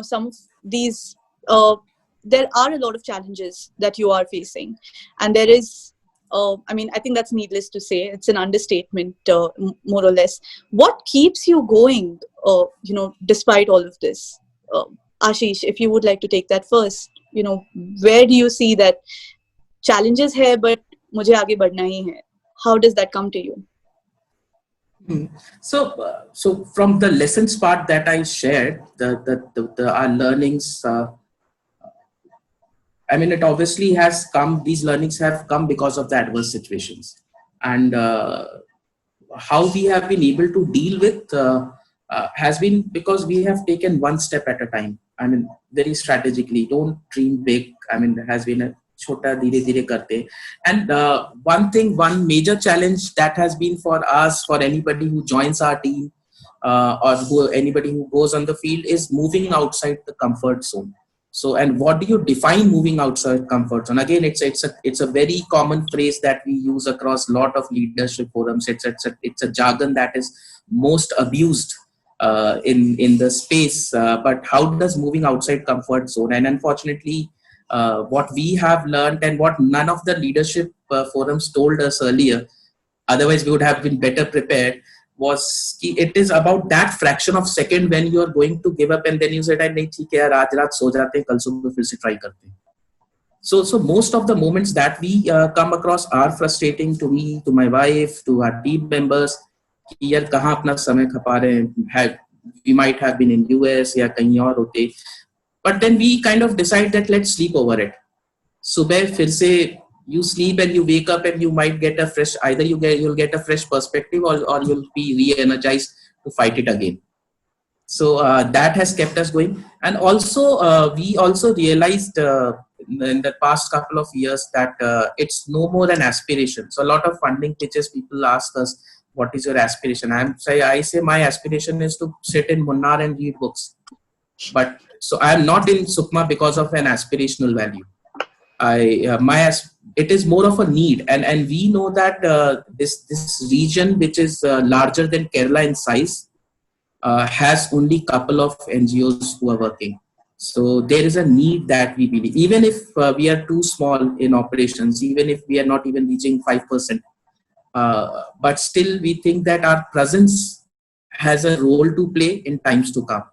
some of these, there are a lot of challenges that you are facing. And there is, I think that's needless to say. It's an understatement, more or less. What keeps you going, despite all of this? Ashish, if you would like to take that first, where do you see that challenges hai, but mujhe aage badhna hi hai? How does that come to you? So from the lessons part that I shared, our learnings, it obviously has come, these learnings have come because of the adverse situations. And how we have been able to deal with has been because we have taken one step at a time. Very strategically, don't dream big. There has been a chota dhire dhire karte. And one major challenge that has been for us, for anybody who joins our team, or anybody who goes on the field, is moving outside the comfort zone. So, and what do you define moving outside comfort zone? Again, it's a very common phrase that we use across a lot of leadership forums. It's a jargon that is most abused in the space. But how does moving outside comfort zone? And unfortunately, what we have learned, and what none of the leadership forums told us earlier, otherwise we would have been better prepared, was it is about that fraction of second when you are going to give up, and then you said, "नहीं ठीक है यार, आज रात सो जाते हैं, कल सुबह फिर से try करते हैं." So most of the moments that we come across are frustrating to me, to my wife, to our team members. कि यार कहाँ अपना समय खपा रहे हैं? We might have been in US या कहीं और होते. But then we kind of decide that let's sleep over it. सुबह फिर से you sleep and you wake up and you might get a fresh, you'll get a fresh perspective, or you'll be re-energized to fight it again. So that has kept us going. And also we also realized in the past couple of years that it's no more an aspiration. So a lot of funding pitches, people ask us, what is your aspiration? I say my aspiration is to sit in Munnar and read books. But so I am not in Sukma because of an aspirational value. It is more of a need, and we know that this region, which is larger than Kerala in size, has only couple of NGOs who are working. So there is a need that we believe, even if we are too small in operations, even if we are not even reaching 5%, but still we think that our presence has a role to play in times to come.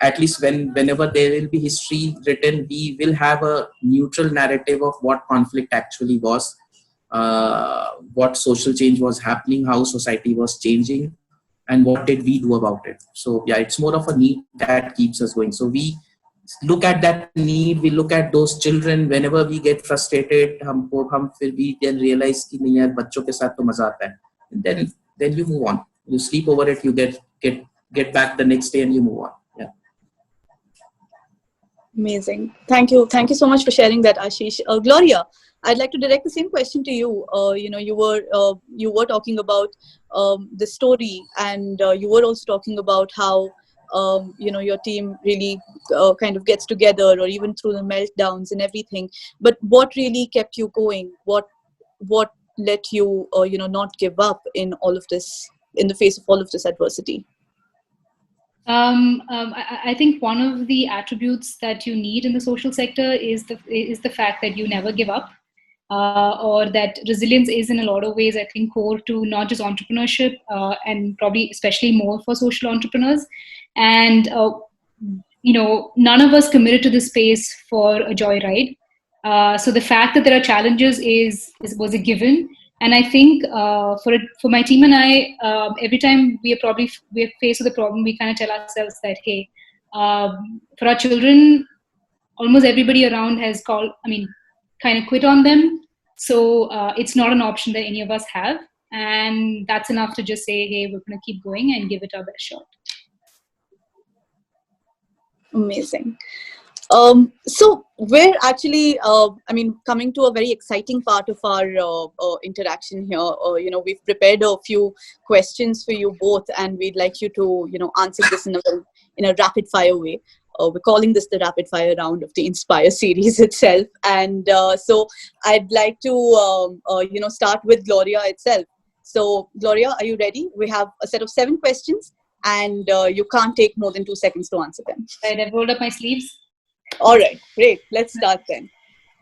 At least whenever there will be history written, we will have a neutral narrative of what conflict actually was, what social change was happening, how society was changing, and what did we do about it. So yeah, it's more of a need that keeps us going. So we look at that need, we look at those children. Whenever we get frustrated, हम फिर भी then realize कि नहीं यार, बच्चों के साथ तो मजा आता है. And then you move on, you sleep over it, you get back the next day and you move on. Yeah. Amazing. Thank you. Thank you so much for sharing that, Ashish. Gloria, I'd like to direct the same question to you. You were talking about the story, and you were also talking about how your team really kind of gets together, or even through the meltdowns and everything. But what really kept you going? What let you not give up in all of this, in the face of all of this adversity? I think one of the attributes that you need in the social sector is the fact that you never give up, or that resilience is in a lot of ways, I think, core to not just entrepreneurship, and probably especially more for social entrepreneurs. And none of us committed to this space for a joyride. So the fact that there are challenges was a given. And I think for my team and I, every time we're faced with a problem, we kind of tell ourselves that, hey, for our children, almost everybody around has kind of quit on them. So it's not an option that any of us have. And that's enough to just say, hey, we're going to keep going and give it our best shot. Amazing. So we're actually, coming to a very exciting part of our interaction here. We've prepared a few questions for you both, and we'd like you to, answer this in a rapid fire way. We're calling this the rapid fire round of the Inspire series itself. And so I'd like to, start with Gloria itself. So Gloria, are you ready? We have a set of 7 questions, and you can't take more than 2 seconds to answer them. Right, I've rolled up my sleeves. All right, great. Let's start then.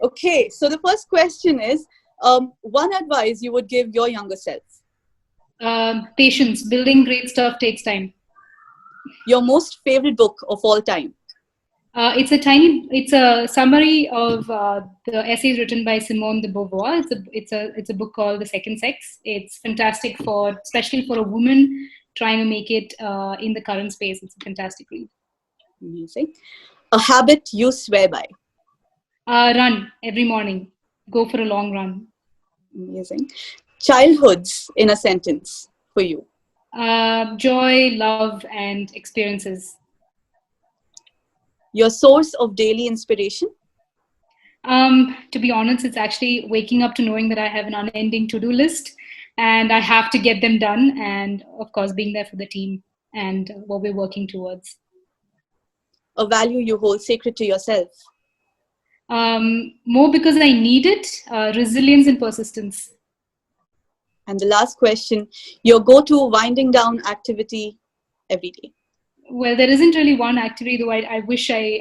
Okay, so the first question is, one advice you would give your younger self? Patience. Building great stuff takes time. Your most favorite book of all time? It's a summary of the essays written by Simone de Beauvoir. It's a book called The Second Sex. It's fantastic especially for a woman trying to make it in the current space. It's a fantastic read. Amazing. A habit you swear by? Run every morning. Go for a long run. Amazing. Childhoods in a sentence for you? Joy, love, and experiences. Your source of daily inspiration? To be honest, it's actually waking up to knowing that I have an unending to-do list and I have to get them done, and of course being there for the team and what we're working towards. A value you hold sacred to yourself? More because I need it, resilience and persistence. And the last question, your go-to winding down activity every day? Well, there isn't really one activity, though I wish I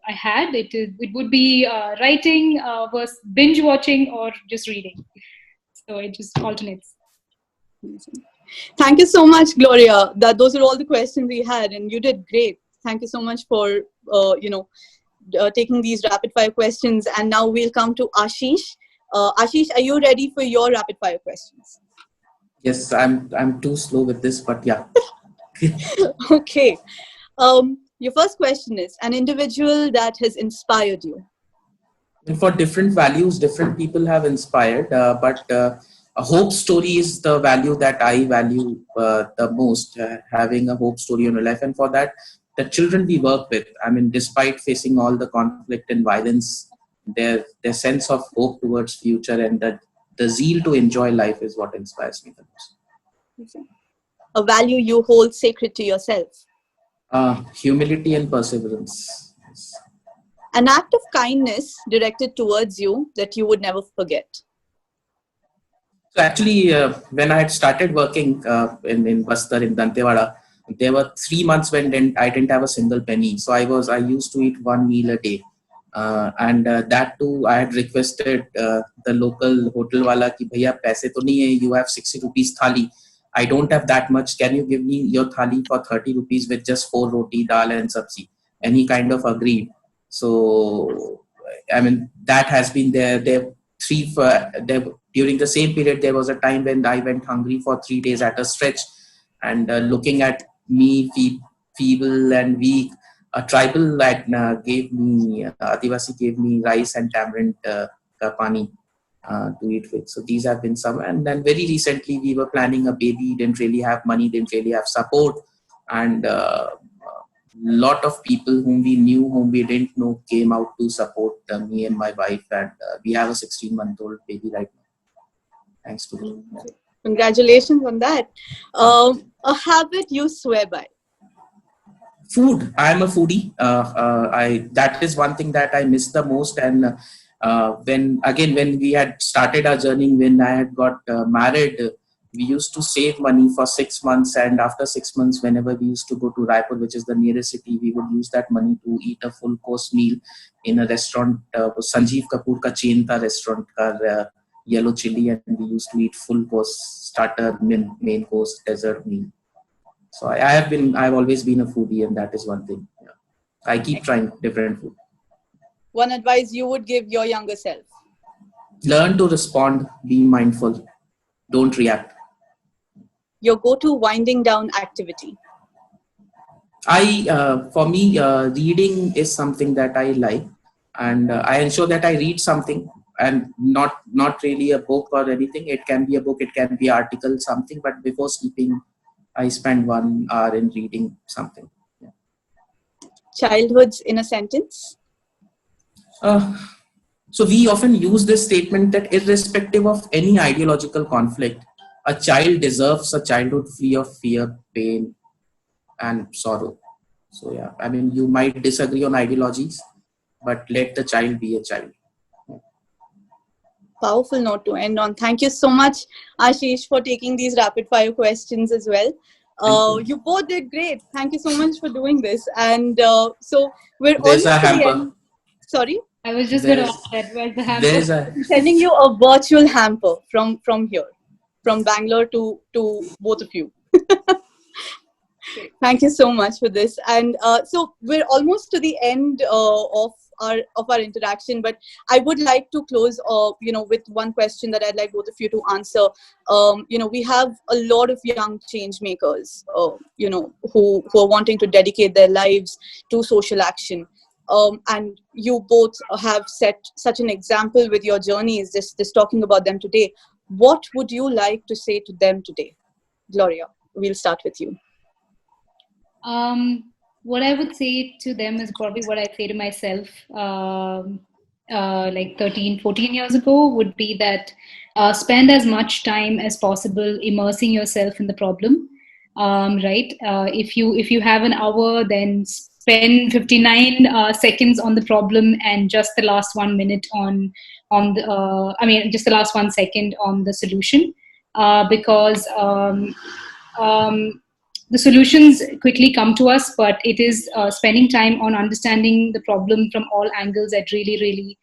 had. It would be writing, versus binge watching, or just reading. So it just alternates. Amazing. Thank you so much, Gloria. Those are all the questions we had, and you did great. Thank you so much for taking these rapid fire questions. And now we'll come to Ashish. Ashish, are you ready for your rapid fire questions? Yes, I'm too slow with this, but yeah. Okay. Your first question is, an individual that has inspired you? And for different values, different people have inspired, but a hope story is the value that I value the most, having a hope story in your life. And for that, the children we work with, despite facing all the conflict and violence, their sense of hope towards future and the zeal to enjoy life is what inspires me the most. A value you hold sacred to yourself? Humility and perseverance. Yes. An act of kindness directed towards you that you would never forget? So actually, when I had started working in Bastar, in Dantewada, there were 3 months when I didn't have a single penny. So I used to eat 1 meal a day. And that too, I had requested the local hotel wala ki bhaiya paise to nahi hai, you have 60 rupees thali. I don't have that much. Can you give me your thali for 30 rupees with just 4 roti, dal and sabzi? And he kind of agreed. So, I mean, that has been there. During the same period, there was a time when I went hungry for 3 days at a stretch. And looking at me, feeble and weak, a tribal Adivasi gave me rice and tamarind ka pani to eat with. So these have been some. And then very recently we were planning a baby, didn't really have money, didn't really have support. And lot of people whom we knew, whom we didn't know, came out to support me and my wife. And we have a 16-month-old baby right now. Thanks to them. Yeah. Congratulations on that. A habit you swear by? Food. I am a foodie. That is one thing that I miss the most. And when we had started our journey, when I had got married, we used to save money for 6 months. And after 6 months, whenever we used to go to Raipur, which is the nearest city, we would use that money to eat a full course meal in a restaurant. Sanjeev Kapoor ka chain tha restaurant ka yellow chili, and we used to eat full course, starter, main course, dessert meal. So I've always been a foodie, and that is one thing. Yeah. I keep trying different food. One advice you would give your younger self? Learn to respond, be mindful, don't react. Your go-to winding down activity? For me, reading is something that I like, and I ensure that I read something, and not really a book or anything. It can be a book, it can be an article, something. But before sleeping, I spend 1 hour in reading something. Yeah. Childhoods in a sentence? So we often use this statement that irrespective of any ideological conflict, a child deserves a childhood free of fear, pain, and sorrow. So yeah, I mean, you might disagree on ideologies, but let the child be a child. Powerful note to end on. Thank you so much, Ashish, for taking these rapid fire questions as well. You both did great. Thank you so much for doing this. And so we're There's almost a to the hamper. end. Sorry? I was just going to ask that. Where's the hamper? I'm sending you a virtual hamper from here, from Bangalore to both of you. Thank you so much for this. And so we're almost to the end of our interaction, but I would like to close with one question that I'd like both of you to answer. We have a lot of young change makers who are wanting to dedicate their lives to social action. And you both have set such an example with your journeys, just talking about them today. What would you like to say to them today? Gloria, we'll start with you. What I would say to them is probably what I say to myself like 13, 14 years ago, would be that spend as much time as possible immersing yourself in the problem. Right? If you have an hour, then spend 59 seconds on the problem and just the last 1 minute just the last 1 second on the solution, because the solutions quickly come to us, but it is spending time on understanding the problem from all angles that really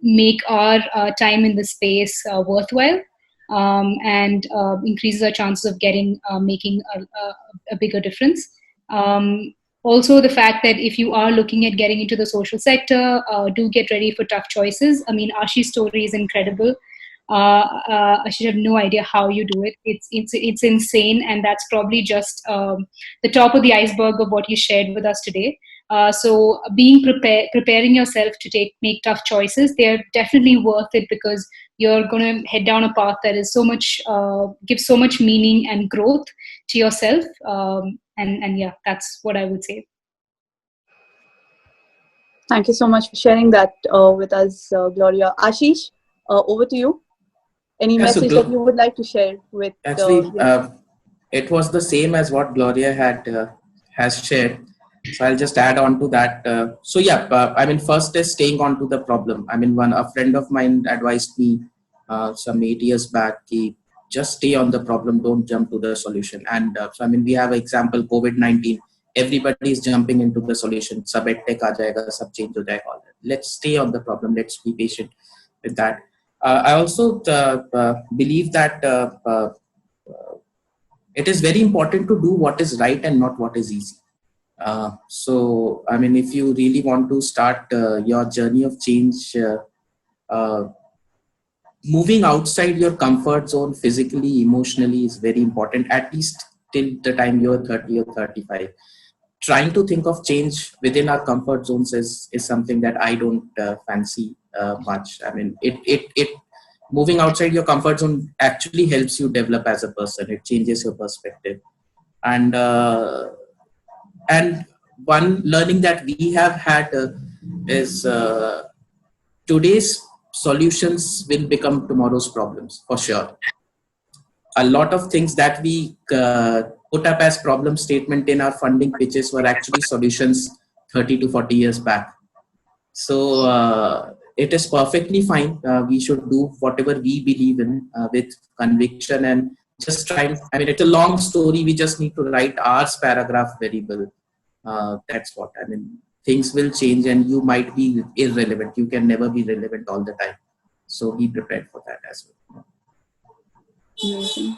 make our time in the space worthwhile, and increases our chances of making a bigger difference. Also, the fact that if you are looking at getting into the social sector, do get ready for tough choices. I mean, Ashish's story is incredible. I should have no idea how you do it. It's insane, and that's probably just the top of the iceberg of what you shared with us today. So being preparing yourself to make tough choices, they're definitely worth it, because you're going to head down a path that is gives so much meaning and growth to yourself. And yeah, that's what I would say. Thank you so much for sharing that with us, Gloria. Ashish, over to you. Any message that you would like to share with? Actually, it was the same as what Gloria has shared. So I'll just add on to that. First is staying on to the problem. I mean, a friend of mine advised me some 8 years back, just stay on the problem, don't jump to the solution. And we have an example, COVID-19. Everybody is jumping into the solution. Sab edtech aa jayega, sab change ho jayega, all that. Let's stay on the problem. Let's be patient with that. I also believe that it is very important to do what is right and not what is easy. So, I mean, if you really want to start your journey of change, uh, moving outside your comfort zone physically, emotionally is very important, at least till the time you're 30 or 35. Trying to think of change within our comfort zones is something that I don't fancy much. I mean, it moving outside your comfort zone actually helps you develop as a person. It changes your perspective. And one learning that we have had is today's solutions will become tomorrow's problems for sure. A lot of things that we put up as problem statement in our funding pitches were actually solutions 30 to 40 years back. So it is perfectly fine. We should do whatever we believe in with conviction and just try. I mean, it's a long story. We just need to write our paragraph very well. That's what I mean. Things will change and you might be irrelevant. You can never be relevant all the time. So be prepared for that as well. Amazing.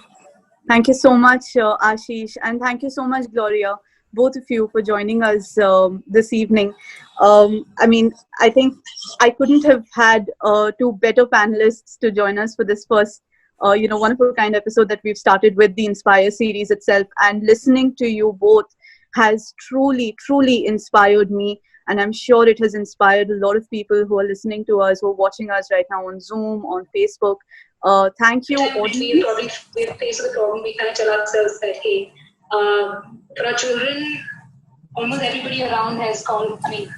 Thank you so much, Ashish, and thank you so much, Gloria, both of you, for joining us this evening. I mean, I think I couldn't have had two better panelists to join us for this first, one of a kind episode that we've started with the Inspire series itself. And listening to you both has truly, truly inspired me. And I'm sure it has inspired a lot of people who are listening to us, who are watching us right now on Zoom, on Facebook. Thank you. We probably face the problem. We kind of tell ourselves that, hey, for our children, almost everybody around has called. I mean,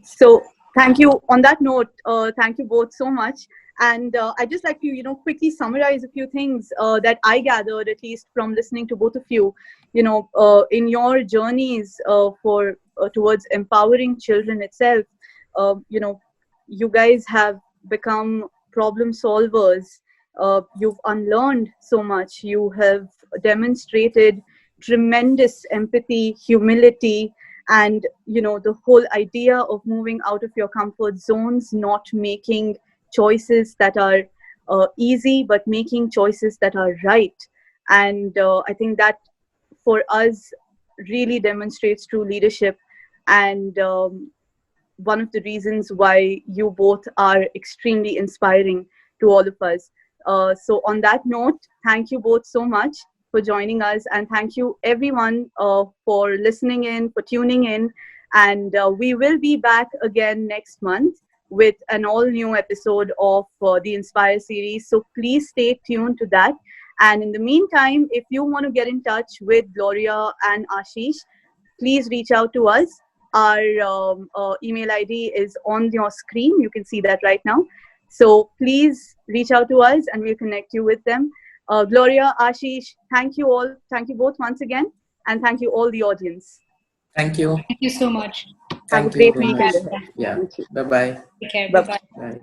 so thank you. On that note, thank you both so much. And I'd just like to, quickly summarize a few things that I gathered, at least from listening to both of you. In your journeys for towards empowering children itself, you guys have become problem solvers. You've unlearned so much. You have demonstrated tremendous empathy, humility, and the whole idea of moving out of your comfort zones, not making choices that are easy, but making choices that are right. And I think that for us really demonstrates true leadership. And one of the reasons why you both are extremely inspiring to all of us. So on that note, thank you both so much for joining us, and thank you everyone for listening in, for tuning in. And we will be back again next month with an all new episode of the Inspire series. So please stay tuned to that. And in the meantime, if you want to get in touch with Gloria and Ashish, please reach out to us. Our email ID is on your screen. You can see that right now. So please reach out to us and we'll connect you with them. Gloria, Ashish, thank you all. Thank you both once again. And thank you all the audience. Thank you. Thank you so much. Have a great weekend. Yeah. Bye-bye. Take care. Bye-bye. Bye.